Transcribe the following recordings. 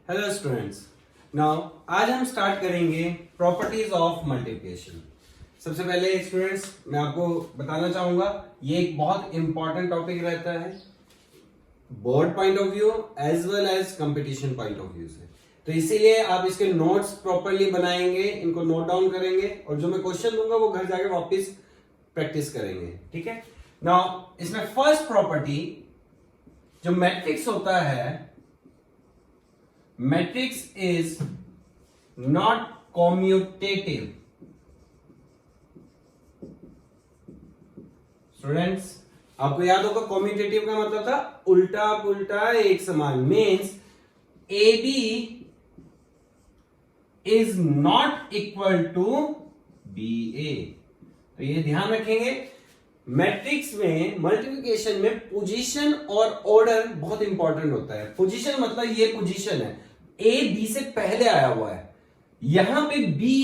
Hello students. Now आज हम start करेंगे प्रॉपर्टीज ऑफ मल्टीप्लिकेशन। सबसे पहले स्टूडेंट्स मैं आपको बताना चाहूंगा ये एक बहुत इंपॉर्टेंट टॉपिक रहता है board point of view as well as competition point of view से। तो इसीलिए आप इसके नोट्स प्रॉपरली बनाएंगे, इनको नोट डाउन करेंगे और जो मैं क्वेश्चन दूंगा वो घर जाके वापस प्रैक्टिस करेंगे। ठीक है। नाउ इसमें फर्स्ट प्रॉपर्टी जो मैट्रिक्स होता है, matrix is not commutative. Students आपको याद होगा कॉम्यूटेटिव का मतलब था उल्टा पुल्टा एक समान। Means A B is not equal to B A. तो ये ध्यान रखेंगे, मैट्रिक्स में मल्टीप्लिकेशन में पोजीशन और ऑर्डर बहुत इंपॉर्टेंट होता है। पोजीशन मतलब ये पोजीशन है ए बी से पहले आया हुआ है, यहां पे बी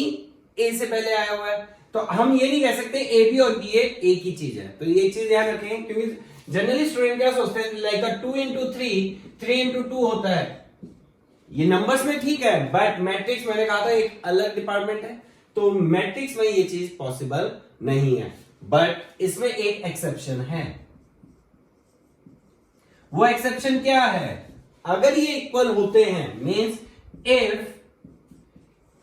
ए से पहले आया हुआ है, तो हम ये नहीं कह सकते ए बी और बी ए एक ही चीज है। तो ये चीज ध्यान रखें, क्योंकि जनरली स्टूडेंट क्या सोचते हैं लाइक 2 into 3 into 2 होता है। ये नंबर्स में ठीक है, बट मैट्रिक्स मैंने कहा था एक अलग डिपार्टमेंट है, तो मैट्रिक्स में ये चीज पॉसिबल नहीं है। बट इसमें एक एक्सेप्शन है। वो एक्सेप्शन क्या है? अगर ये इक्वल होते हैं, means if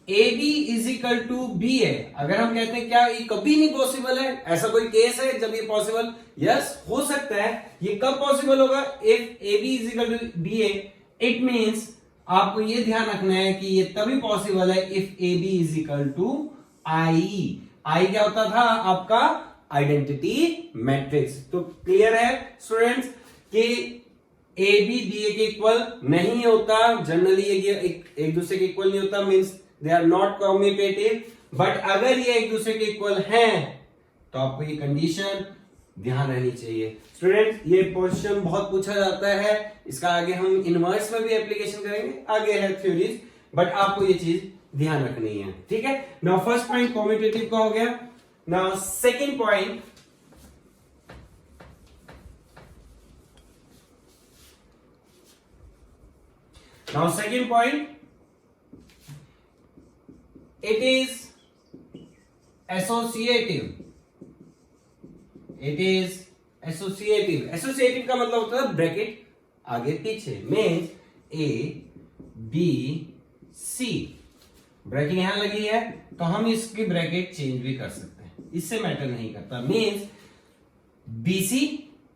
A B is equal to B A, अगर हम कहते हैं क्या ये कभी नहीं पॉसिबल है, ऐसा कोई केस है जब ये पॉसिबल? यस, हो सकता है। ये कब पॉसिबल होगा? If A B is equal to B A, it means आपको ये ध्यान रखना है कि ये तभी पॉसिबल है if A B is equal to I. I क्या होता था? आपका आइडेंटिटी मैट्रिक्स। तो क्लियर है स्टूडेंट्स कि ए बी बी ए के इक्वल नहीं होता, जनरली ये एक दूसरे के इक्वल नहीं होता, means they are not commutative. But अगर ये एक दूसरे के इक्वल हैं तो आपको ये कंडीशन ध्यान रहनी चाहिए। स्टूडेंट ये क्वेश्चन बहुत पूछा जाता है, इसका आगे हम इनवर्स में भी एप्लीकेशन करेंगे, आगे है थ्योरीज, बट आपको ये चीज ध्यान रखनी है। ठीक है। नाउ फर्स्ट पॉइंट कम्यूटेटिव का हो गया। Now second point, it is associative. It is associative. Associative का मतलब होता है ब्रैकेट आगे पीछे। Means A B C, bracket यहां लगी है तो हम इसकी ब्रैकेट चेंज भी कर सकते हैं, इससे मैटर नहीं करता। मीन्स बीसी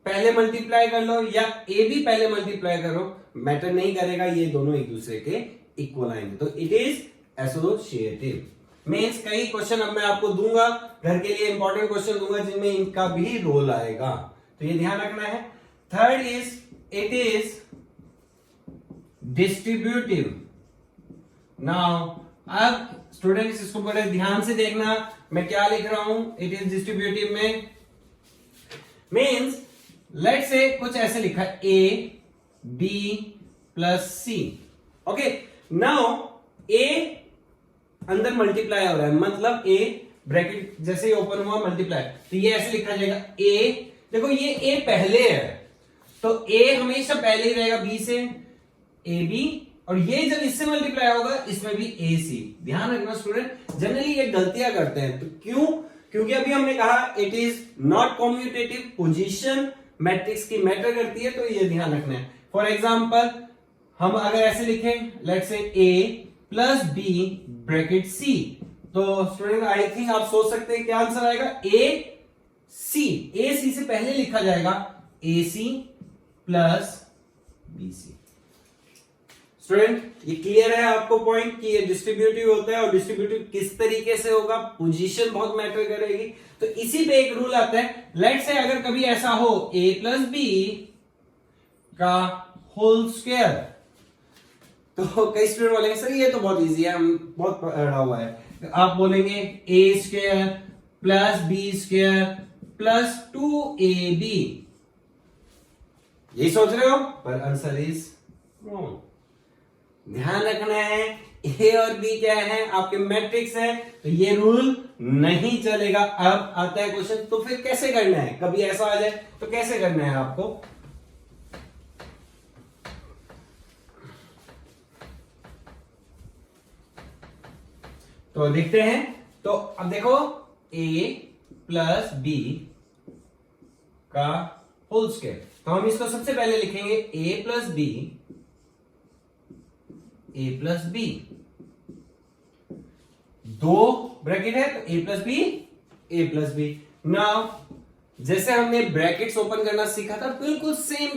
पहले मल्टीप्लाई कर लो या ए बी पहले मल्टीप्लाई करो, मैटर नहीं करेगा, ये दोनों एक दूसरे के इक्वल आएंगे। तो इट इज एसोसिएटिव। मींस कई क्वेश्चन अब मैं आपको दूंगा, घर के लिए इंपॉर्टेंट क्वेश्चन दूंगा जिनमें इनका भी रोल आएगा, तो ये ध्यान रखना है। Third is it is distributive. Now अब स्टूडेंट्स इसको बड़े ध्यान से देखना, मैं क्या लिख रहा हूं इट इज डिस्ट्रीब्यूटिव में। मींस लेट्स से कुछ ऐसे लिखा A B plus C. Okay, now A अंदर मल्टीप्लाई हो रहा है, मतलब ए ब्रैकेट जैसे ही ओपन हुआ मल्टीप्लाई, तो ये ऐसे लिखा जाएगा ए। देखो ये ए पहले है तो ए हमेशा पहले ही रहेगा बी से, ए बी, और ये जब इससे मल्टीप्लाई होगा इसमें भी ए सी। ध्यान रखना स्टूडेंट, जनरली ये गलतियां करते हैं। तो क्यों? क्योंकि अभी हमने कहा it is not commutative, position matrix की मैटर करती है, तो ये ध्यान रखना है। फॉर एग्जाम्पल हम अगर ऐसे लिखें let's say A plus B bracket C, तो स्टूडेंट आई थिंक आप सोच सकते हैं क्या आंसर आएगा? ए सी से पहले लिखा जाएगा A C plus B C. Student ये क्लियर है आपको पॉइंट कि ये डिस्ट्रीब्यूटिव होता है, और डिस्ट्रीब्यूटिव किस तरीके से होगा? पोजीशन बहुत मैटर करेगी। तो इसी पे एक रूल आता है, लेट्स से अगर कभी ऐसा हो a प्लस बी का होल स्क्वायर, तो कई स्टूडेंट बोलेंगे सर ये तो बहुत इजी है, हम बहुत पढ़ा हुआ है। आप बोलेंगे A square plus B square plus 2ab, यही सोच रहे हो, पर आंसर इज रॉन्ग। ध्यान रखना है ए और बी क्या है? आपके मैट्रिक्स है, तो ये रूल नहीं चलेगा। अब आता है क्वेश्चन, तो फिर कैसे करना है? कभी ऐसा आ जाए तो कैसे करना है आपको? तो देखते हैं। तो अब देखो a प्लस बी का होल स्क्वायर, तो हम इसको सबसे पहले लिखेंगे a प्लस बी, दो ब्रैकेट है तो a प्लस बी। नाउ जैसे हमने ब्रैकेट्स ओपन करना सीखा था, बिल्कुल सेम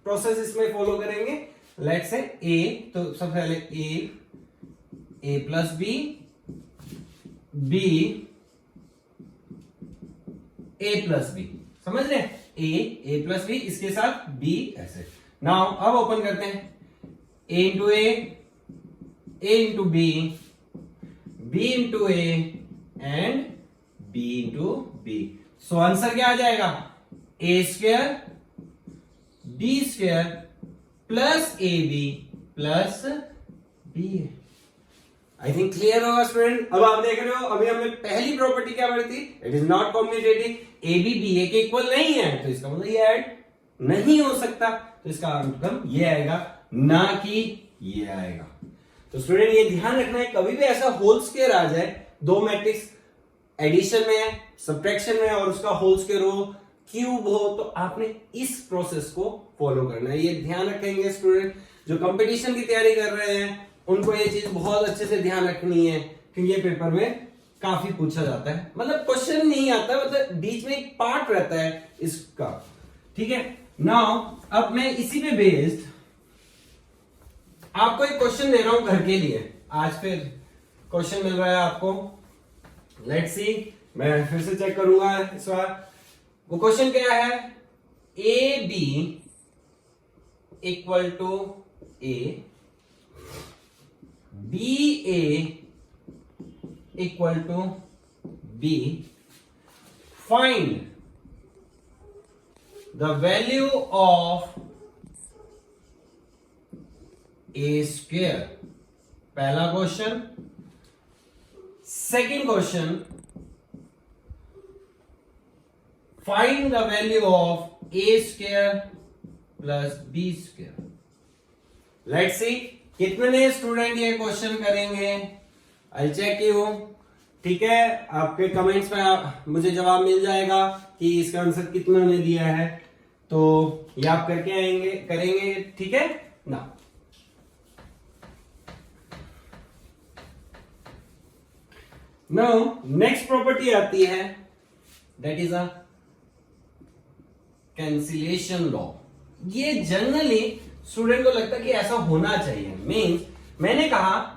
प्रोसेस इसमें फॉलो करेंगे। लेट्स से a, तो सबसे पहले a plus B, a plus B, समझ रहे हैं? a प्लस बी, इसके साथ b ऐसे। नाउ अब ओपन करते हैं, a into into b into a and b into b। So answer क्या आ जाएगा? a square b square plus ab plus b। I think clear होगा स्टूडेंट। अब आप देख रहे हो, अभी हमने पहली प्रॉपर्टी क्या पढ़ी थी? It is not commutative, A B B A के इक्वल नहीं है, तो इसका मतलब ये ऐड नहीं हो सकता, तो इसका आउटकम ये आएगा, ना कि ये आएगा। तो स्टूडेंट ये ध्यान रखना है, कभी भी ऐसा होल स्क्वायर आ जाए, दो मैट्रिक्स एडिशन में है, सब्ट्रैक्शन में, और उसका होल स्क्वायर हो, क्यूब हो, तो आपने इस प्रोसेस को फॉलो करना है। ये ध्यान रखेंगे स्टूडेंट, जो कंपटीशन की तैयारी कर रहे हैं उनको ये चीज बहुत अच्छे से ध्यान रखनी है, क्योंकि ये पेपर में काफी पूछा जाता है। मतलब क्वेश्चन नहीं आता, मतलब बीच में एक पार्ट रहता है इसका, ठीक है। नाउ अब मैं इसी पे बेस्ड आपको एक क्वेश्चन दे रहा हूं घर के लिए। आज फिर क्वेश्चन मिल रहा है आपको, लेट्स सी, मैं फिर से चेक करूंगा इस बार। वो क्वेश्चन क्या है? A B equal to A, B A equal to B, find the value of A square. पहला question. Second question, find the value of A square plus B square. Let's see कितने student ये question करेंगे। I check you, ठीक है। आपके comments में मुझे जवाब मिल जाएगा कि इसका आंसर कितना ने दिया है, तो ये आप करके आएंगे, करेंगे, ठीक है ना। नाउ नेक्स्ट प्रॉपर्टी आती है, that is a cancellation law. ये जनरली स्टूडेंट को लगता है कि ऐसा होना चाहिए। मीन्स मैंने कहा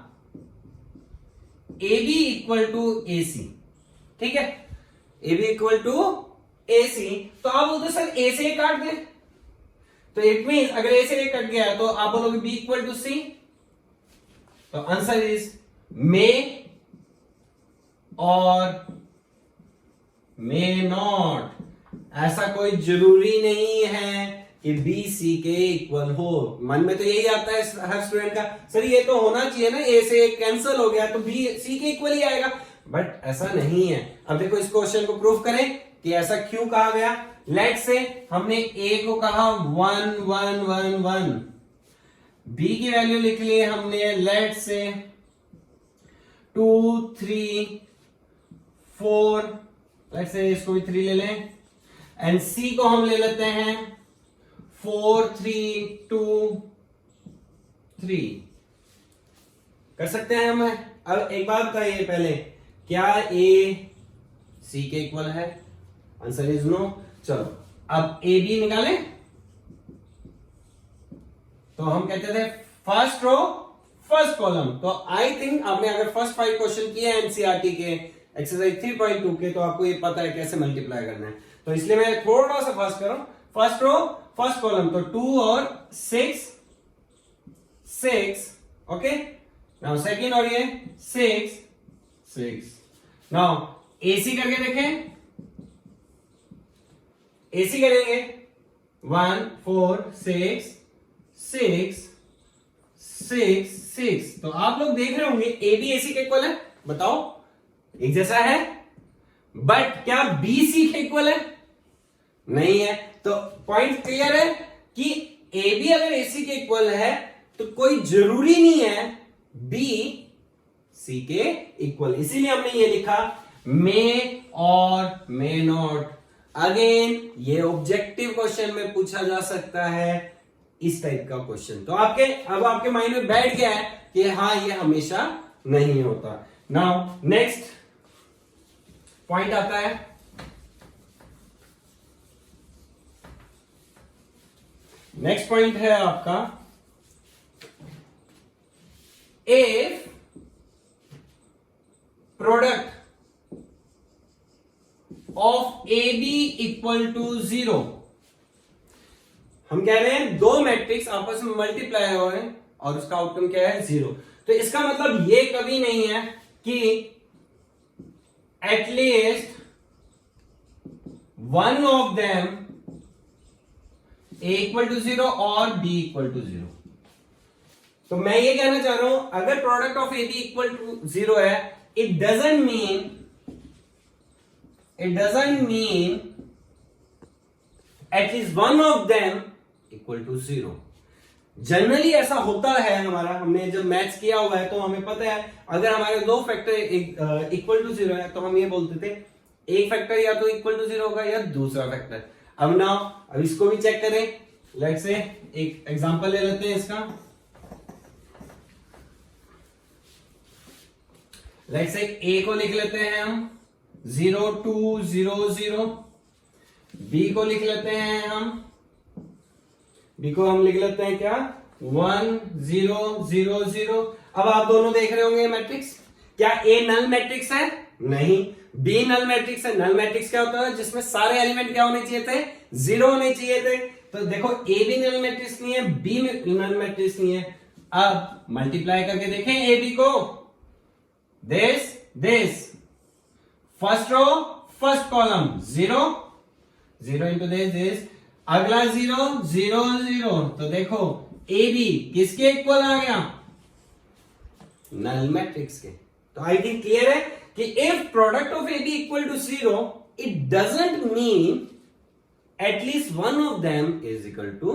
ए बी इक्वल टू ए सी, ठीक है, ए बी इक्वल टू ए सी, तो आप बोलते सर ए से ए काट दे, तो इट मीन अगर ए से ए कट गया तो आप बोलोगे बी इक्वल टू सी। तो आंसर इज मे और मे नॉट। ऐसा कोई जरूरी नहीं है कि बी सी के इक्वल हो। मन में तो यही आता है हर स्टूडेंट का, सर ये तो होना चाहिए ना, ए से ए कैंसिल हो गया तो बी सी के इक्वल ही आएगा, बट ऐसा नहीं है। अब देखो इस क्वेश्चन को प्रूफ करें कि ऐसा क्यों कहा गया। लेट्स से हमने ए को कहा 1 1 1 1, बी की वैल्यू लिख ली हमने लेट्स से 2 3 4, लेट्स से इसको भी 3 ले लें, एंड सी को हम ले लेते हैं 4 3 2 3। कर सकते हैं हम। अब एक बात बताइए पहले, क्या ए सी के इक्वल है? Answer is no. चलो अब ए बी निकालें, तो हम कहते थे फर्स्ट रो फर्स्ट कॉलम। तो आई थिंक आपने अगर फर्स्ट 5 क्वेश्चन किए एनसीईआरटी के एक्सरसाइज 3.2 के, तो आपको ये पता है कैसे मल्टीप्लाई करना है। तो इसलिए मैं थोड़ा सा फास्ट कर रहा हूं। फर्स्ट रो फर्स्ट कॉलम, तो 2 और 6 6, ओके। नाउ सेकंड और ये 6 6। नाउ एसी करके देखें, एसी करेंगे 1 4 6 6 6 6। तो आप लोग देख रहे होंगे ए बी एसी के इक्वल है, बताओ एक जैसा है, बट क्या बी सी के इक्वल है? नहीं है। तो पॉइंट क्लियर है कि ए बी अगर एसी के इक्वल है तो कोई जरूरी नहीं है बी सी के इक्वल, इसीलिए हमने ये लिखा मे और मे नॉट। अगेन ये ऑब्जेक्टिव क्वेश्चन में पूछा जा सकता है इस टाइप का क्वेश्चन। तो अब आपके माइंड में बैठ गया है कि हाँ ये हमेशा नहीं होता। नाउ नेक्स्ट पॉइंट आता है, नेक्स्ट पॉइंट है आपका if product of A B equal to 0। हम कह रहे हैं दो मैट्रिक्स आपस में मल्टीप्लाई हो रहे हैं और उसका आउटकम क्या है 0। तो इसका मतलब ये कभी नहीं है कि at least one of them A equal to 0 और बी इक्वल टू 0। तो मैं ये कहना चाह रहा हूं अगर product of A B equal to 0 है, it doesn't mean at least one of them equal to 0। Generally ऐसा होता है हमारा, हमने जब मैथ्स किया हुआ है तो हमें पता है अगर हमारे दो फैक्टर इक्वल टू 0 है तो हम ये बोलते थे एक फैक्टर या तो इक्वल टू 0 होगा या दूसरा फैक्टर। अब इसको भी चेक करें। लेट्स से एक एग्जांपल ले लेते हैं इसका। लेट्स से ए को लिख लेते हैं हम 0 2 0 0, बी को लिख लेते हैं बी को हम लिख लेते हैं क्या 1 0 0 0। अब आप दोनों देख रहे होंगे मैट्रिक्स, क्या ए नल मैट्रिक्स है? नहीं। बी नल मैट्रिक्स है। नल मैट्रिक्स क्या होता है? जिसमें सारे एलिमेंट क्या होने चाहिए थे? 0 होने चाहिए थे। तो देखो ए भी नल मैट्रिक्स नहीं है, बी नल मैट्रिक्स नहीं है। अब मल्टीप्लाई करके देखें ए बी को, this first row first column 0 0 into this, अगला 0 0 0। तो देखो ए बी किसके इक्वल आ गया? नल मैट्रिक्स के। तो आई थिंक क्लियर है कि if product of A B equal to 0, it doesn't mean at least one of them is equal to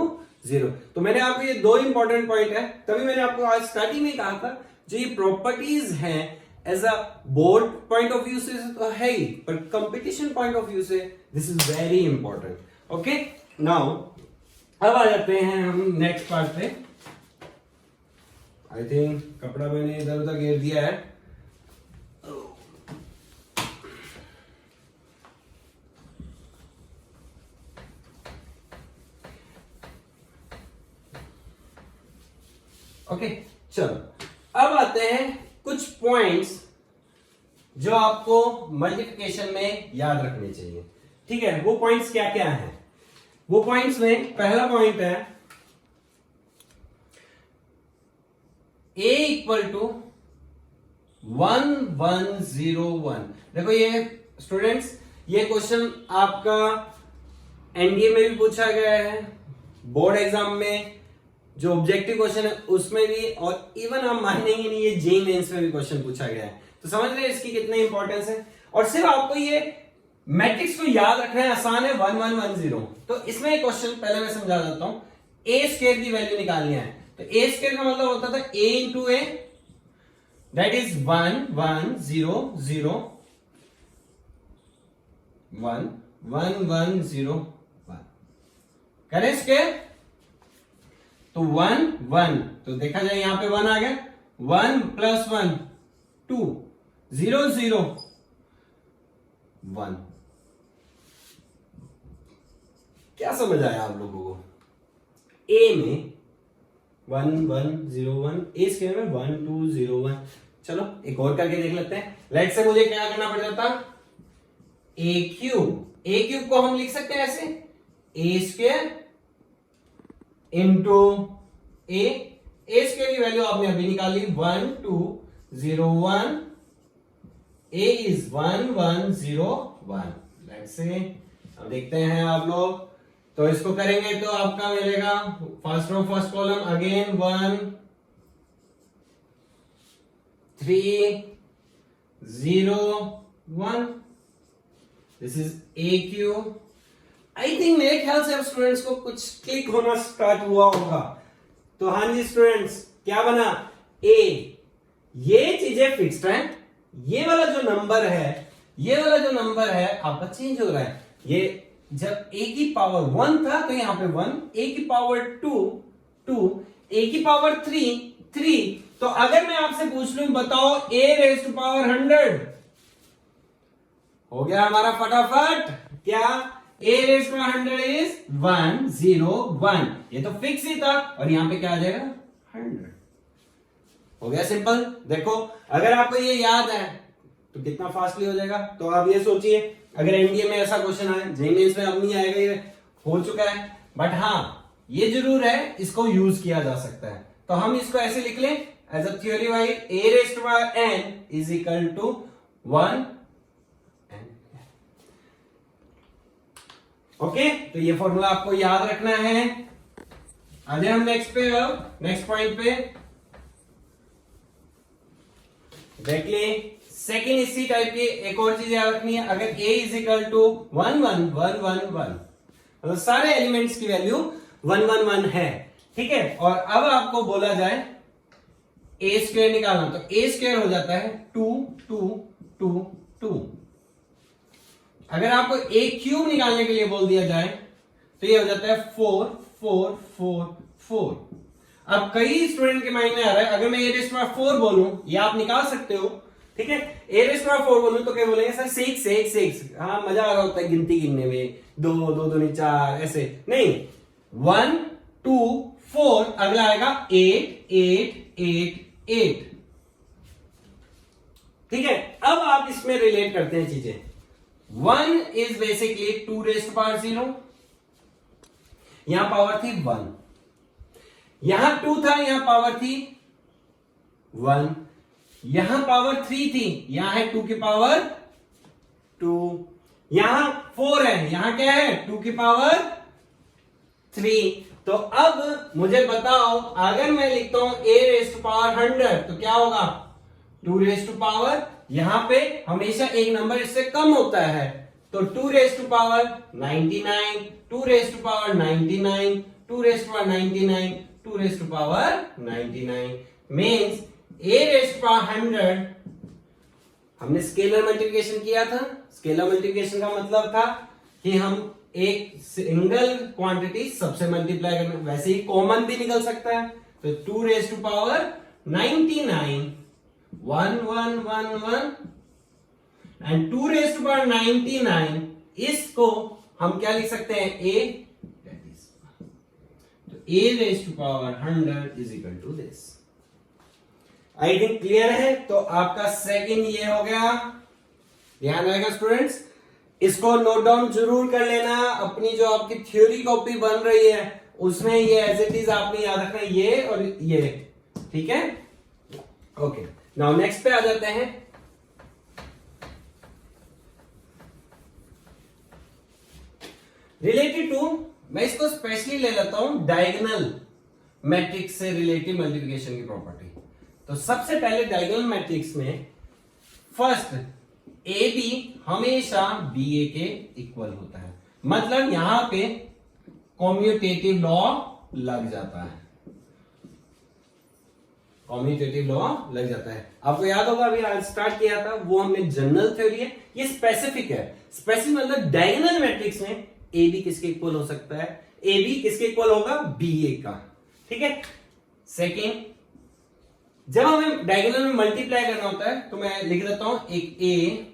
0। तो मैंने आपको ये दो इंपॉर्टेंट पॉइंट है, तभी मैंने आपको आज स्टार्टिंग में कहा था जो ये प्रॉपर्टीज हैं as a board point of view से तो है ही, पर कंपटीशन पॉइंट ऑफ व्यू से this is very important. Okay, now अब आ जाते हैं हम नेक्स्ट पार्ट पे। आई थिंक कपड़ा मैंने इधर उधर घेर दिया है। ओके, चलो अब आते हैं कुछ पॉइंट्स जो आपको मल्टीप्लिकेशन में याद रखने चाहिए। ठीक है, वो पॉइंट्स क्या क्या हैं? वो पॉइंट्स में पहला पॉइंट है a इक्वल टू 1 1 0 1। देखो ये स्टूडेंट्स, ये क्वेश्चन आपका एनडीए में भी पूछा गया है, बोर्ड एग्जाम में जो ऑब्जेक्टिव क्वेश्चन है उसमें भी, और इवन आप मानेंगे नहीं ये जेईई मेंस में भी क्वेश्चन पूछा गया है। तो समझ रहे हैं इसकी कितनी इंपॉर्टेंस है। और सिर्फ आपको ये मैट्रिक्स को याद रखना है, आसान है 1 1 1 0। तो इसमें एक क्वेश्चन पहले मैं समझा देता हूं। ए स्क्वायर की वैल्यू निकालनी है, तो ए स्क्वायर का मतलब होता था a into A, that is 1 1 0 0 1 1 1 0 1। करें स्क्वायर तो 1 1, तो देखा जाए यहां पे 1 आ गया, 1 प्लस 1 2 0 0 1। क्या समझ आया आप लोगों को? ए में 1 1 0 1, ए स्क्वायर में 1 2 0 1। चलो एक और करके देख लेते हैं। लेट से मुझे क्या करना पड़ जाता? ए क्यूब को हम लिख सकते हैं ऐसे, ए स्क्वायर इंटू ए स्क्वायर की वैल्यू आपने अभी निकाली 1 2 0 1, ए इज 1 1 0 1। लेट्स से अब देखते हैं आप लोग, तो इसको करेंगे तो आपका मिलेगा first row first column again 1 3 0 1। This is a cube. I think मेरे ख्याल से अब स्टूडेंट्स को कुछ क्लिक होना स्टार्ट हुआ होगा। तो हाँ जी स्टूडेंट्स, क्या बना? ए ये चीजें फिक्स्ड हैं, ये वाला जो नंबर है आपका चेंज हो रहा है। ये जब a की पावर 1 था तो यहां पे 1, a की पावर 2 2, a की पावर 3 3। तो अगर मैं आपसे पूछ लूं बताओ a रेज़ टू पावर 100, हो गया हमारा फटाफट। क्या a raise to power 100 is 1 0 1, ये तो फिक्स ही था, और यहां पे क्या आ जाएगा 100। हो गया सिंपल। देखो अगर आपको ये याद है तो कितना फास्टली हो जाएगा। तो आप ये सोचिए अगर एनडीए में ऐसा क्वेश्चन आए, जेईई मेंस में अब नहीं आएगा, ये हो चुका है, बट हाँ ये जरूर है इसको यूज किया जा सकता है। तो हम इसको ऐसे लिख लें as a theory wise, a raise to power n is equal to 1 n। Okay, तो ये फॉर्मूला आपको याद रखना है। आ जाए हम नेक्स्ट पे, अब नेक्स्ट पॉइंट पे देख लें। सेकेंड इसी टाइप की एक और चीज याद रखनी है। अगर a इज इक्वल टू 1 1 1 1 1, मतलब सारे एलिमेंट्स की वैल्यू 1 1 1 है, ठीक है। और अब आपको बोला जाए a स्क्वायर निकालना, तो a स्क्वायर हो जाता है 2 2 2 2। अगर आपको a क्यूब निकालने के लिए बोल दिया जाए तो ये हो जाता है 4 4 4 4। अब कई स्टूडेंट के माइंड में आ रहा है अगर मैं a रेज़ टू पावर 4 बोलूं, ये आप निकाल सकते हो, ठीक है। a रेज़ टू पावर 4 बोलूं तो क्या बोलेंगे सर 6 6 6, हाँ मजा आ रहा होता है गिनती गिनने में, 2 2 2 4 ऐसे नहीं, 1 2 4, अगला आएगा 8 8 8 8, ठीक है। अब आप इसमें रिलेट करते हैं चीजें। 1 is basically 2 raise to power 0, यहां पावर थी 1, यहां 2 था, यहां पावर थी 1, यहां पावर 3 थी, यहां है 2 की पावर 2, यहां 4 है, यहां क्या है 2 की पावर 3। तो अब मुझे बताओ अगर मैं लिखता हूं a रेज़ टू पावर 100 तो क्या होगा 2 रेज़ टू पावर, यहां पे हमेशा एक नंबर इससे कम होता है, तो 2 raise to power 99, 2 raise to power 99, 2 raise to power 99, 2 raise to power 99 means a raise to power 100। हमने स्केलर मल्टीप्लिकेशन किया था, स्केलर मल्टीप्लिकेशन का मतलब था कि हम एक सिंगल क्वांटिटी सबसे मल्टीप्लाई करना, वैसे ही कॉमन भी निकल सकता है, तो 2 raise to power 99 1 1 1 1 and 2 raise to power 99, इसको हम क्या लिख सकते हैं a, तो a raise to power 100 is equal to this. I think clear है। तो आपका सेकंड ये हो गया, ध्यान रहेगा स्टूडेंट्स, इसको नोट डाउन जरूर कर लेना। अपनी जो आपकी थ्योरी कॉपी बन रही है उसमें ये एज इट इज आपने याद रखना, ये और ये, ठीक है। ओके, नाउ नेक्स्ट पे आ जाते हैं। रिलेटेड टू, मैं इसको स्पेशली ले लेता हूं डायगोनल मैट्रिक्स से रिलेटिव मल्टीप्लिकेशन की प्रॉपर्टी। तो सबसे पहले डायगोनल मैट्रिक्स में फर्स्ट ए बी हमेशा बी ए के इक्वल होता है, मतलब यहां पे कॉम्यूटेटिव लॉ लग जाता है, कॉम्यूटेटिव लॉ लग जाता है। आपको याद होगा अभी आज स्टार्ट किया था, वो हमने जनरल थ्योरी है, ये स्पेसिफिक है। स्पेसिफिक मतलब डायगोनल मैट्रिक्स में ए बी किसके इक्वल हो सकता है, ए बी किसके इक्वल होगा बी ए का, ठीक है। सेकेंड, जब हमें डायगोनल में मल्टीप्लाई करना होता है तो मैं लिख देता हूं एक ए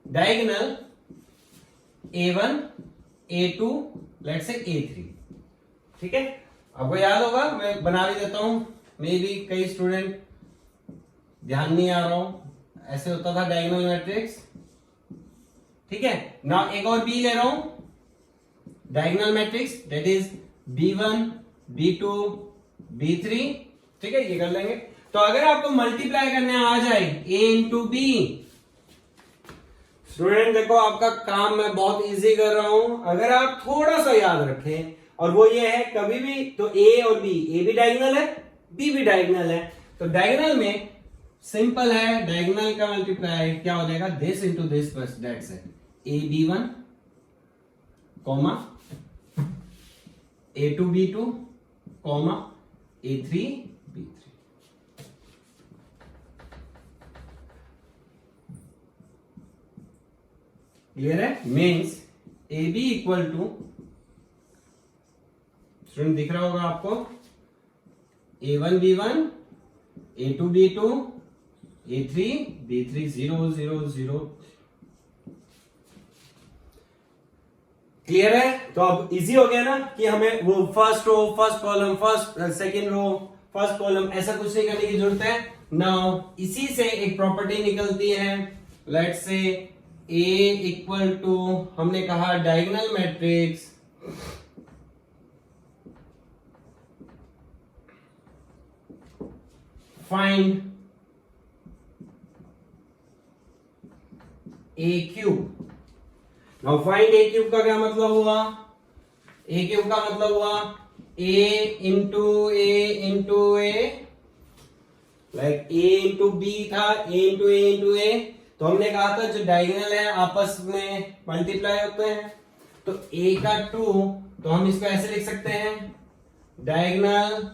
diagonal a1 a2 let's say a3, ठीक है। आपको याद होगा, मैं बना भी देता हूं, मे भी कई स्टूडेंट ध्यान नहीं आ रहा हूं, ऐसे होता था डायगोनल मैट्रिक्स, ठीक है। ना एक और बी ले रहा हूं, diagonal matrix that is b1 b2 b3, ठीक है, ये कर लेंगे। तो अगर आपको मल्टीप्लाई करने आ जाए a इंटू बी, स्टूडेंट देखो आपका काम मैं बहुत इजी कर रहा हूं, अगर आप थोड़ा सा याद रखें, और वो ये है कभी भी तो a और b, a भी डायगोनल है b भी डायगोनल है, तो डायगोनल में सिंपल है, डायगोनल का मल्टीप्लाई क्या हो जाएगा this into this plus that से ab1 comma a2 b2 comma a3 b3, clear है? Means A B equal to, student दिख रहा होगा आपको, A1 B1, A2 B2, A3 B3, 0 0 0। Clear है? तो अब इजी हो गया ना कि हमें वो first row, first column, first second row, first column ऐसा कुछ नहीं करने की जरूरत है। नाउ इसी से एक प्रॉपर्टी निकलती है, let's say A equal to, हमने कहा diagonal matrix find A cube. Now find A cube का क्या मतलब हुआ? A क्यूब का मतलब हुआ A into A, like A into B था, A इंटू A। तो हमने कहा था जो डायगोनल है आपस में मल्टीप्लाई होते हैं, तो A का 2, तो हम इसको ऐसे लिख सकते हैं डायगोनल,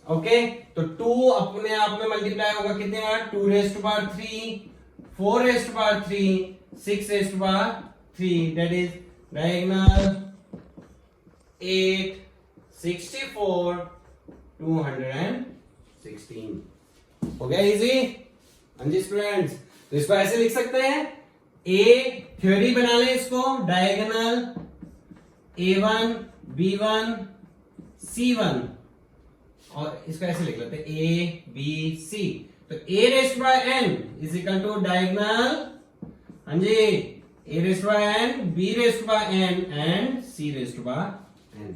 ओके। तो 2 अपने आप में मल्टीप्लाई होगा कितने बार? 2 raise to power 3, 4 raise to power 3, 6 raise to power 3, that is diagonal 8, 64, 216। हो गया इजी? हाँ जी स्टूडेंट्स, तो इसको ऐसे लिख सकते हैं, ए थ्योरी बना लें इसको, डायगोनल A1 B1 C1, और इसको ऐसे लिख लेते हैं A B C। तो A raised by n is equal to diagonal, हाँ जी, A raised by n, B raised by n and C raised by n।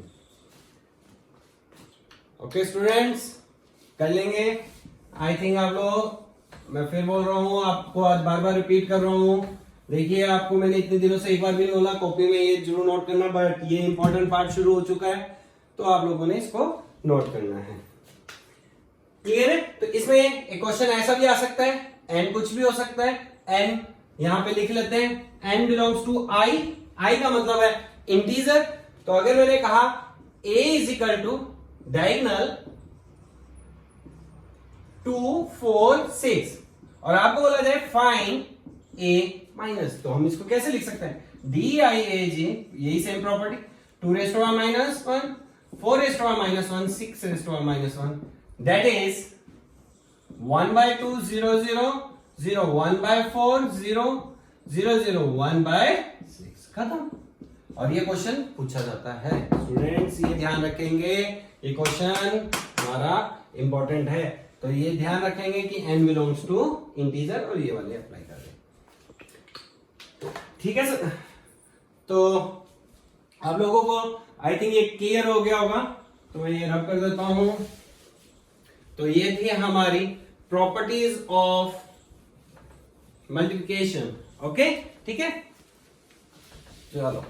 Okay students, कर लेंगे आई थिंक आप लोग। मैं फिर बोल रहा हूं आपको, आज बार बार रिपीट कर रहा हूं, देखिए आपको मैंने इतने दिनों से एक बार भी नहीं बोला कॉपी में ये जरूर नोट करना, बट ये इंपॉर्टेंट पार्ट शुरू हो चुका है तो आप लोगों ने इसको नोट करना है। क्लियर है? तो इसमें एक क्वेश्चन ऐसा भी आ सकता है, n कुछ भी हो सकता है, n यहां पे लिख लेते हैं, n belongs to i, i का मतलब है इंटीजर। तो अगर मैंने कहा a is equal to diagonal 2 4 6 और आपको बोला जाए फाइंड a माइनस, तो हम इसको कैसे लिख सकते हैं? DIAJ, यही same property, 2 raise to power minus 1, 4 raise to power minus 1, 6 raise to power minus 1, that is 1 by 2 0 0 0, 1 by 4 0 0 0, 1 by 6, खत्म। और ये क्वेश्चन पूछा जाता है स्टूडेंट्स, ये ध्यान रखेंगे, ये क्वेश्चन हमारा इंपॉर्टेंट है, तो ये ध्यान रखेंगे कि n बिलोंग्स टू इंटीजर, और ये वाले अप्लाई कर रहे, ठीक है सर? तो आप लोगों को आई थिंक ये क्लियर हो गया होगा, तो मैं ये रब कर देता हूं। तो ये थी हमारी प्रॉपर्टीज ऑफ मल्टीप्लिकेशन, ओके, ठीक है। चलो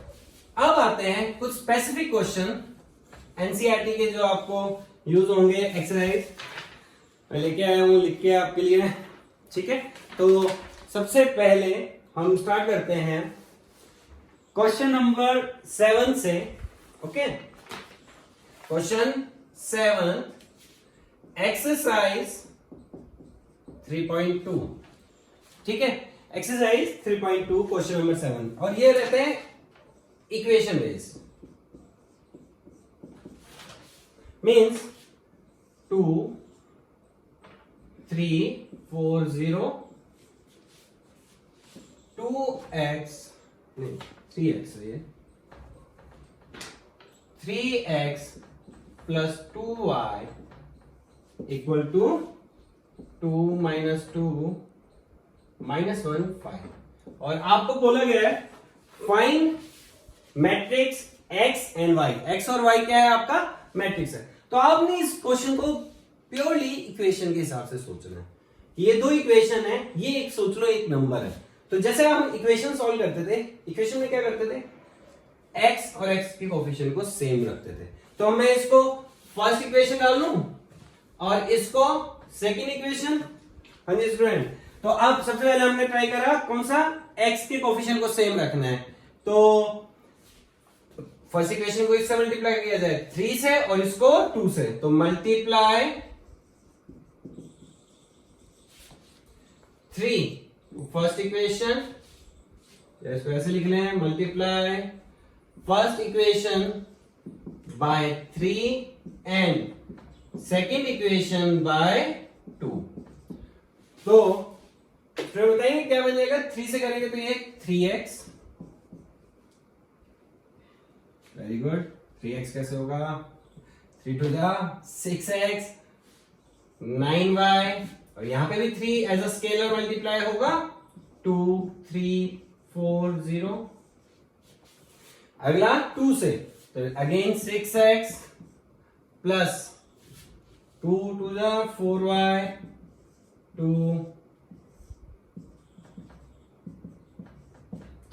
अब आते हैं कुछ स्पेसिफिक क्वेश्चन एनसीईआरटी के जो आपको यूज होंगे। एक्सरसाइज मैं लेके आया हूं लिख के आपके लिए, ठीक है। तो सबसे पहले हम स्टार्ट करते हैं क्वेश्चन नंबर 7 से, ओके। क्वेश्चन 7, एक्सरसाइज 3.2, ठीक है। एक्सरसाइज 3.2 क्वेश्चन नंबर 7, और ये रहते हैं इक्वेशन बेस, मीन्स 2 3 4 0 2x नहीं 3x है ये, 3x plus 2y equal to 2 minus 2 minus 1 5। और आपको बोला गया है find matrix x and y, x और y क्या है? आपका मैट्रिक्स है। तो आपने इस क्वेश्चन को प्योरली इक्वेशन के हिसाब से सोचना है। ये दो इक्वेशन है, ये एक सोच लो एक नंबर है। तो जैसे हम इक्वेशन सॉल्व करते थे, इक्वेशन में क्या करते थे? x और x के कोफिशिएंट को सेम रखते थे। तो मैं इसको फर्स्ट इक्वेशन डाल लूं और इसको सेकंड इक्वेशन, हाँ जी स्टूडेंट। तो अब सबसे पहले हमने ट्राई करा कौन सा? x के कोफिशिएंट को सेम रखना है। तो फर्स्ट इक्वेशन को इससे मल्टीप्लाई किया जाए 3 से और इसको 2 से, तो मल्टीप्लाई 3 फर्स्ट इक्वेशन या इसको ऐसे लिख लें, multiply first equation by 3 and second equation by 2। तो फिर बताइए क्या बन जाएगा, 3 से करेंगे तो ये 3x, वेरी गुड। 3x कैसे होगा, 3 to the 6x, 9y, और यहां पे भी 3 एज अ स्केलर मल्टीप्लाई होगा, 2 3 4 0। अगला 2 से, तो again 6x plus 2 to the 4y 2,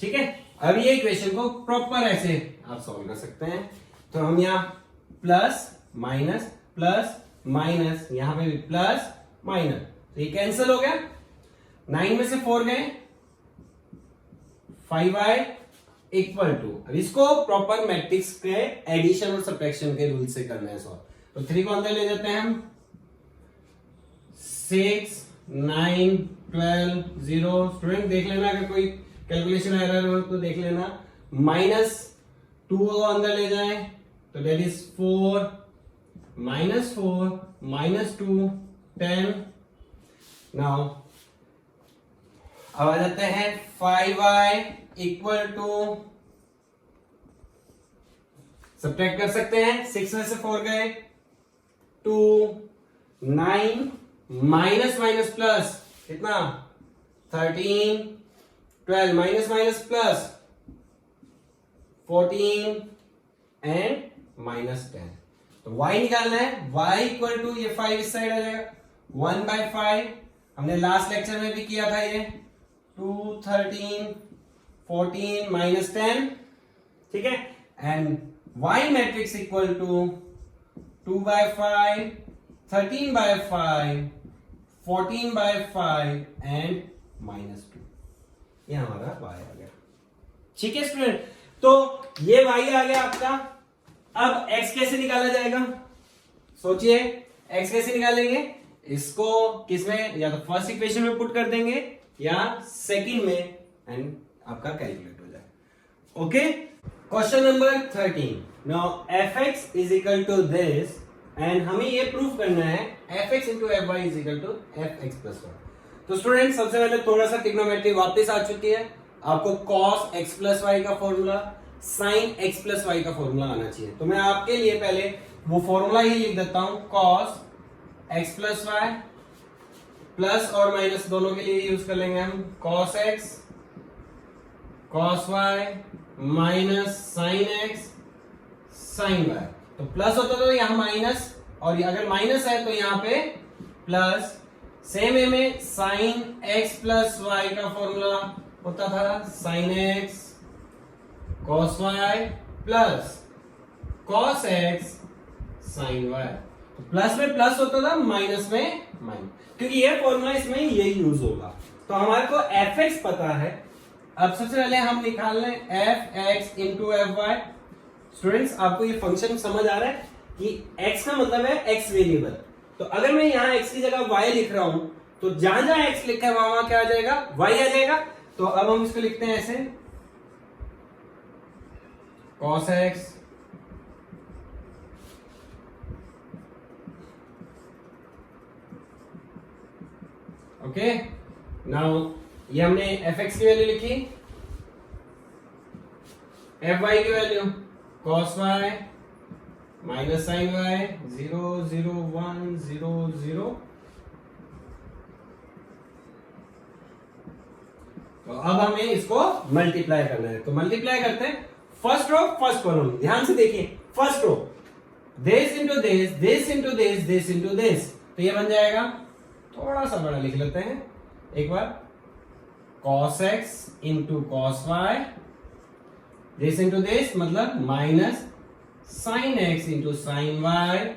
ठीक है। अब ये इक्वेशन को प्रॉपर ऐसे आप सॉल्व कर सकते हैं। तो हम यहां प्लस माइनस, यहां पे भी प्लस माइनस, तो ये कैंसिल हो गया। 9 में से 4 गए, 5y इक्वल टू, अब इसको प्रॉपर मैट्रिक्स के एडिशन और सब्ट्रैक्शन के रूल से करना है सॉल्व। तो 3 को अंदर ले जाते हैं हम, 6 9 12 0। स्टूडेंट देख लेना अगर कोई कैलकुलेशन एरर हो तो देख लेना। -2 को अंदर ले जाएं तो दैट इज 4 -4 -2 10। नाउ अब आ जाते हैं 5y इक्वल टू, सब्ट्रैक्ट कर सकते हैं, 6 में से 4 गए, 2 9 माइनस माइनस प्लस कितना, 13 12 माइनस माइनस प्लस 14 एंड -10। तो y निकालना है, y इक्वल टू, ये 5 इस साइड आ जाएगा, 1/5। हमने लास्ट लेक्चर में भी किया था ये, 2 13 14 -10, ठीक है। And y matrix equal to 2/5 13/5 14/5 and -2। ये हमारा y आ गया, ठीक है स्टूडेंट। तो ये y आ गया आपका। अब x कैसे निकाला जाएगा, सोचिए x कैसे निकालेंगे। इसको किसमें, या तो फर्स्ट इक्वेशन में पुट कर देंगे या सेकंड में, एंड आपका कैलकुलेट हो जाए। Okay, question number 13। Now fx is equal to this, and हमें ये प्रूफ करना है fx into fy is equal to fx plus 1। तो स्टूडेंट सबसे पहले थोड़ा सा ट्रिग्नोमेट्री वापस आ चुकी है। आपको cos x प्लस वाई का formula, sin x plus y का फॉर्मूला आना चाहिए। तो मैं आपके लिए पहले वो फॉर्मूला ही लिख देता हूं, cos x plus y, plus और माइनस दोनों के लिए यूज कर लेंगे हम, cos x cos y minus sin x sin y। तो प्लस होता तो यहां माइनस, और अगर माइनस है तो यहां पे प्लस। सेम वे में sin x प्लस वाई का फॉर्मूला होता था sin x cos y plus cos x sin y। तो प्लस में प्लस होता था, माइनस में माइनस, क्योंकि ये फॉर्मूला इसमें ये यूज होगा। तो हमारे को fx पता है। अब सबसे पहले हम निकाल लें fx इंटू fy। स्टूडेंट्स आपको ये फंक्शन समझ आ रहा है कि x का मतलब है x वेरिएबल। तो अगर मैं यहां x की जगह y लिख रहा हूं तो जहां जहां x लिखा है वहां क्या आ जाएगा, y आ जाएगा। तो अब हम इसको लिखते हैं ऐसे, cos x ओके। नाउ ये हमने fx की वैल्यू लिखी, fy की value cos y minus sine y 0 0 1 0 0। तो अब हमें इसको मल्टीप्लाई करना है। तो मल्टीप्लाई करते हैं, फर्स्ट रो फर्स्ट कॉलम, ध्यान से देखिए। First row this into this, this into this, this into this, तो ये बन जाएगा, थोड़ा सा बड़ा लिख लेते हैं एक बार, cos x into cos y, this into this मतलब minus sin x into sin y,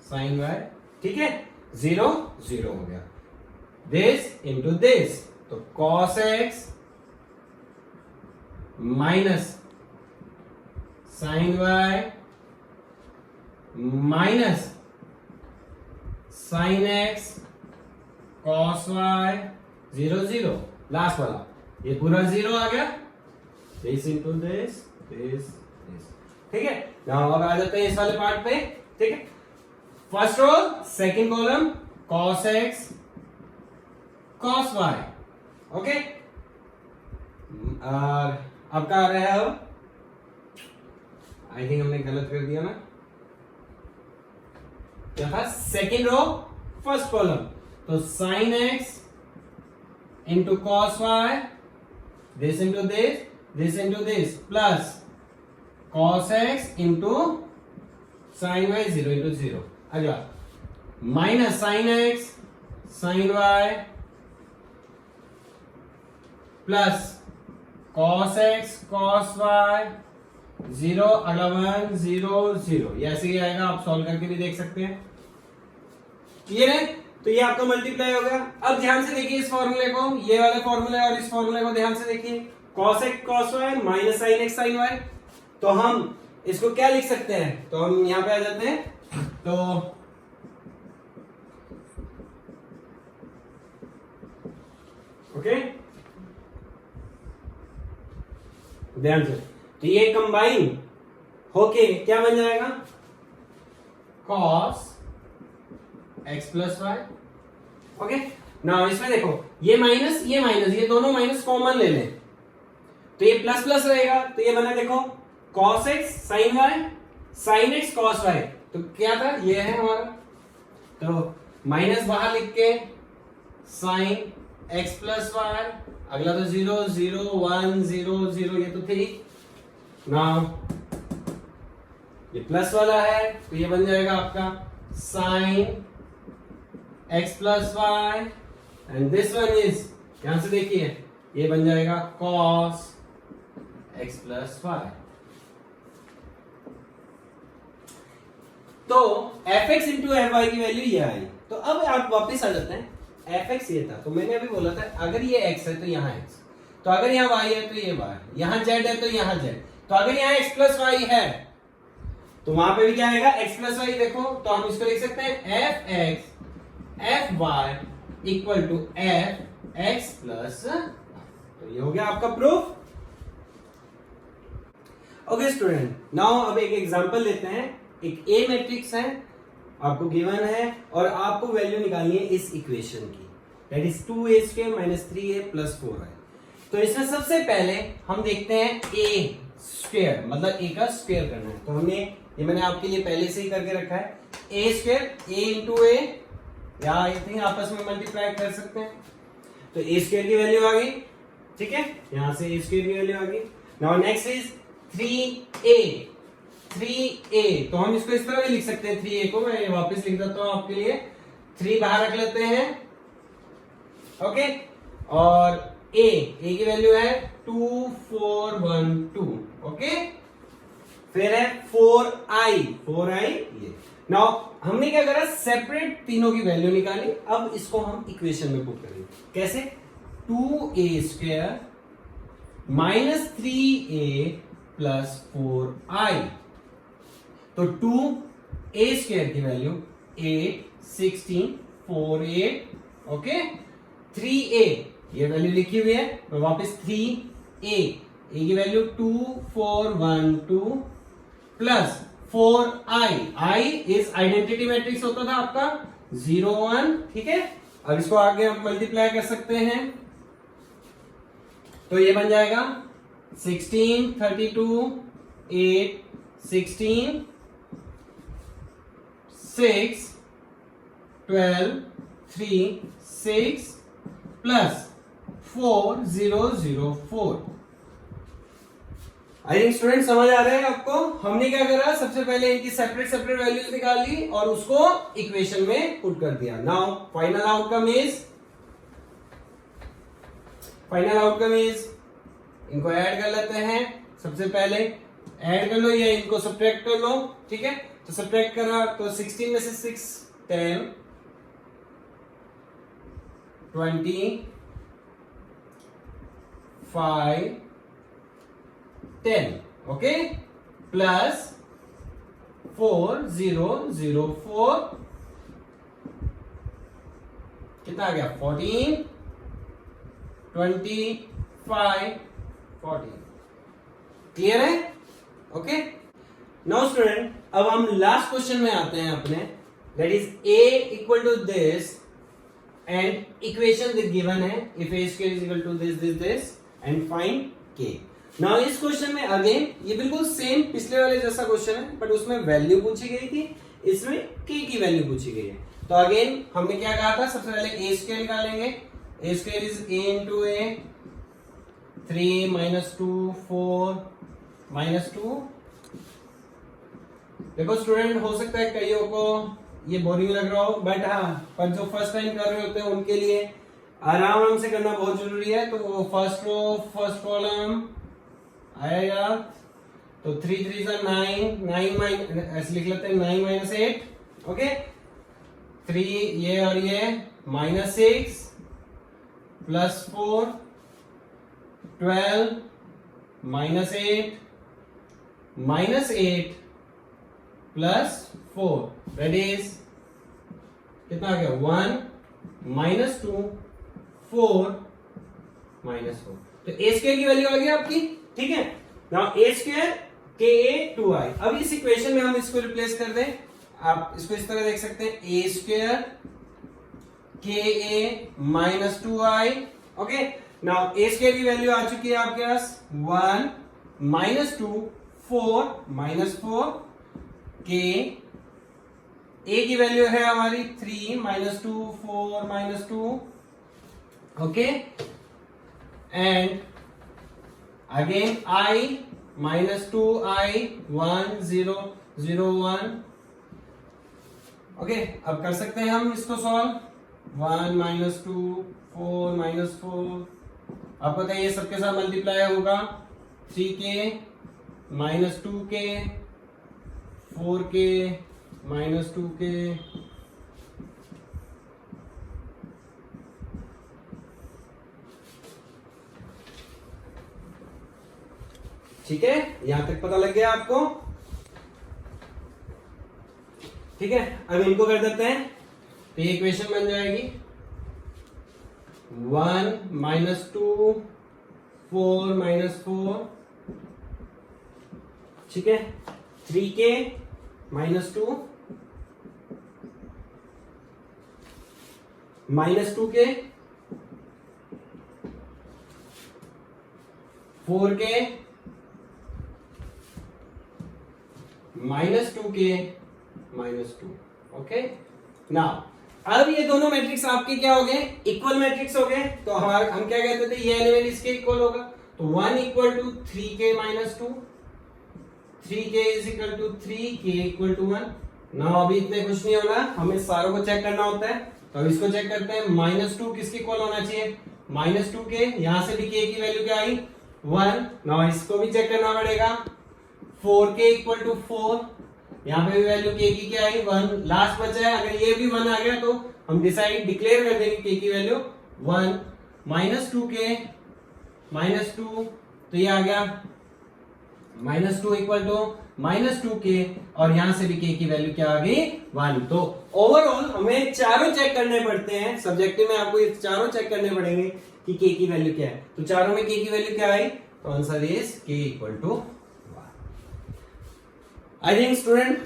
sin y, ठीक है। 0 0 हो गया, दिस इंटू दिस, तो cos x minus sin y minus sin x cos y 0 0, last वाला ये पूरा 0 आ गया, this into this, ठीक है। नाउ अब आ जाते हैं इस वाले पार्ट पे, ठीक है। First row second column cos x cos y, okay. अब क्या आ रहा है, अब आई थिंक हमने गलत कर दिया ना, क्या था, सेकंड रो फर्स्ट कॉलम, तो sin x into cos y, this into this plus cos x into sin y 0 into 0। अगला minus sin x sin y plus cos x cos y 0, अगला 1 0 0, ये ऐसे ही आएगा, आप सॉल्व करके भी देख सकते हैं। क्लियर है, तो ये आपका मल्टीप्लाई हो गया। अब ध्यान से देखिए इस फॉर्मूले को, ये वाले फॉर्मूले और इस फॉर्मूले को ध्यान से देखिए, cos x cos y minus sin x sin y, तो हम इसको क्या लिख सकते हैं, तो हम यहां पे आ जाते हैं, तो ओके ध्यान से, तो ये कंबाइन होके क्या बन जाएगा, cos x plus y, okay. Now इसमें देखो ये माइनस ये दोनों माइनस कॉमन ले लें, तो ये प्लस प्लस रहेगा, तो ये बना देखो cos x sin y sin x cos y, तो क्या था, ये है हमारा, तो माइनस बाहर लिख के sin x प्लस वाई, अगला तो 0 0 1 0 0, ये तो थी। नाउ ये प्लस वाला है, तो ये बन जाएगा आपका sin x plus y, and this one is, यहां से देखिए ये बन जाएगा cos x प्लस वाई। तो fx इंटू fy की वैल्यू ये आई। तो अब आप वापस आ जाते हैं, fx ये था, तो मैंने अभी बोला था अगर ये x है तो यहाँ x, तो अगर यहाँ y है तो ये y, यहाँ z है तो यहाँ z, तो अगर यहाँ x प्लस y है तो वहां पे भी क्या आएगा, x प्लस y। देखो तो हम इसको लिख सकते हैं fx fy equal to fx plus, तो ये हो गया आपका प्रूफ। ओके स्टूडेंट, नाउ अब एक एग्जांपल लेते हैं। एक ए मैट्रिक्स है, आपको गिवन है और आपको वैल्यू निकालनी है इस इक्वेशन की, that is 2a square minus 3a plus 4i। तो इसमें सबसे पहले हम देखते हैं a स्क्वायर, मतलब a का स्क्वायर करना है। तो हमने ये मैंने आपके लिए पहले से ही करके रखा है, a स्क्वायर a इंटू ए, या आई थिंक आपस में मल्टीप्लाई कर सकते हैं। तो a स्क्वायर की वैल्यू आ गई, ठीक है, यहां से a स्क्वायर की वैल्यू आ गई। नाउ नेक्स्ट इज 3a, तो हम इसको इस तरह भी लिख सकते हैं, 3a को मैं वापस लिख देता हूं आपके लिए, 3 बाहर रख लेते हैं, ओके। और a की वैल्यू है 2 4 1 2, ओके। फिर है 4i ये। नाउ हमने क्या करा, सेपरेट तीनों की वैल्यू निकाली। अब इसको हम इक्वेशन में पुट करेंगे, कैसे, 2a square minus 3a plus 4i, तो 2a स्क्वायर की वैल्यू 8 16 4 8, ओके। 3a ये वैल्यू लिखी हुई है, तो वापस 3a की value 2 4 1 2 plus 4i, i is identity matrix होता था आपका 0 1, ठीक है। अब इसको आगे हम मल्टीप्लाई कर सकते हैं, तो ये बन जाएगा 16 32 8 16 6 12 3 6 प्लस 4 0 0 4। आई थिंक स्टूडेंट समझ आ रहा है आपको। हमने क्या करा, सबसे पहले इनकी सेपरेट सेपरेट वैल्यूज निकाल ली और उसको इक्वेशन में पुट कर दिया। नाउ फाइनल आउटकम इज इनको ऐड कर लेते हैं। सबसे पहले ऐड कर लो या इनको सब्ट्रैक्ट कर लो, ठीक है। तो सब्ट्रैक्ट करा तो 16 में से 6 10 20 5 10, ओके, प्लस 4 0 0 4, कितना आ गया 14, 25, 40। क्लियर है? ओके। नाउ स्टूडेंट अब हम लास्ट क्वेश्चन में आते हैं अपने, that is a equal to this and equation given है if a square is equal to this and find k। Now इस क्वेश्चन में अगेन ये बिल्कुल सेम पिछले वाले जैसा क्वेश्चन है, बट उसमें वैल्यू पूछी गई थी, इसमें k की वैल्यू पूछी गई है। तो अगेन हमने क्या कहा था, सबसे पहले a स्क्वायर निकालेंगे, a square is a into a, 3 minus 2 4 minus 2। देखो स्टूडेंट हो सकता है कईयों को ये बोरिंग लग रहा हो, बट हाँ पर जो फर्स्ट टाइम कर रहे होते हैं उनके लिए आराम से करना बहुत जरूरी है। तो वो फर्स्ट रो फर्स्ट कॉलम आएगा, तो 3 3 9 ऐसे लिख लेते हैं 9 माइनस 8। ओके, 3 ये और ये minus 6 plus 4 12 minus 8 minus 8 plus 4 that is कितना आ गया 1 माइनस 2 4 माइनस 4। तो ए स्क्वायर की वैल्यू आ गई आपकी, ठीक है। नाउ ए स्क्वायर के ए 2i। अब इस इक्वेशन में हम इसको रिप्लेस कर दें, आप इसको इस तरह देख सकते हैं, ए स्क्वायर के ए माइनस 2i। ओके, नाउ ए स्क्वायर की वैल्यू आ चुकी है आपके पास 1 माइनस 2 4 माइनस 4 के ए की वैल्यू है हमारी 3 minus 2 4 minus 2। Okay, and again i minus 2i 1 0 0 1। Okay, अब कर सकते हैं हम इसको सॉल्व, 1 माइनस 2 4 माइनस 4, आपको पता है ये सबके साथ मल्टीप्लाई होगा, 3k minus 2k 4k minus 2k। ठीक है, यहां तक पता लग गया आपको, ठीक है। अब इनको कर देते हैं, तो ये इक्वेशन बन जाएगी 1 माइनस 2 4 माइनस 4, ठीक है, 3k minus 2 minus 2k 4k minus 2k minus 2। Okay, now अब ये दोनों मैट्रिक्स आपके क्या हो गए, इक्वल मैट्रिक्स हो गए। तो हम क्या कहते थे, ये एलिमेंट इसके इक्वल होगा, तो 1 equal to 3k minus 2, 3k is equal to 3k equal to 1। Now अभी इतने कुछ नहीं होना, हमें सारों को चेक करना होता है, तो अब इसको चेक करते हैं। माइनस 2 किसके इक्वल होना चाहिए, माइनस 2k, यहां से भी k की वैल्यू क्या आई 1। नाउ इसको भी चेक करना पड़ेगा, 4k इक्वल टू 4, यहाँ पे भी वैल्यू k की क्या आई 1, लास्ट बचा है, अगर ये भी 1 आ गया तो हम डिक्लेयर कर देंगे k की वैल्यू 1। माइनस 2k माइनस 2, तो ये आ गया minus 2 equal to minus 2k, और यहां से भी k की वैल्यू क्या आ गई 1। तो ओवरऑल हमें चारों चेक करने पड़ते हैं, सब्जेक्टिव में आपको ये चारों चेक करने पड़ेंगे कि k की वैल्यू क्या है। तो चारों में k की वैल्यू क्या आई, तो answer is k equal to 1। I think student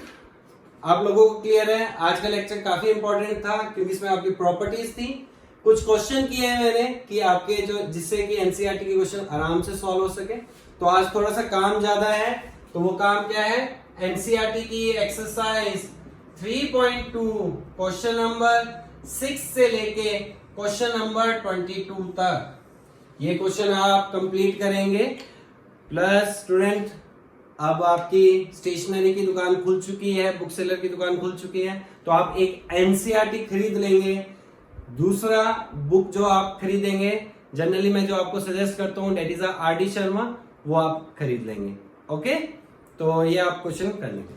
आप लोगों को क्लियर है। आज का लेक्चर काफी इंपॉर्टेंट था क्योंकि इसमें आपकी प्रॉपर्टीज थी, कुछ क्वेश्चन किए हैं मैंने कि आपके जो जिससे कि एनसीईआरटी के क्वेश्चन आराम से सॉल्व हो सके। तो आज थोड़ा सा काम ज्यादा है, तो वो काम क्या है, एनसीईआरटी की एक्सरसाइज 3.2 क्वेश्चन नंबर 6 से लेके क्वेश्चन नंबर 22 तक ये क्वेश्चन आप कंप्लीट करेंगे। प्लस स्टूडेंट अब आपकी स्टेशनरी की दुकान खुल चुकी है, बुक सेलर की दुकान खुल चुकी है, तो आप एक एनसीईआरटी खरीद लेंगे। दूसरा बुक जो आप खरीदेंगे, जनरली मैं जो आपको सजेस्ट करता हूँ that is R D Sharma, वो आप खरीद लेंगे। ओके, तो ये आप क्वेश्चन कर लेंगे।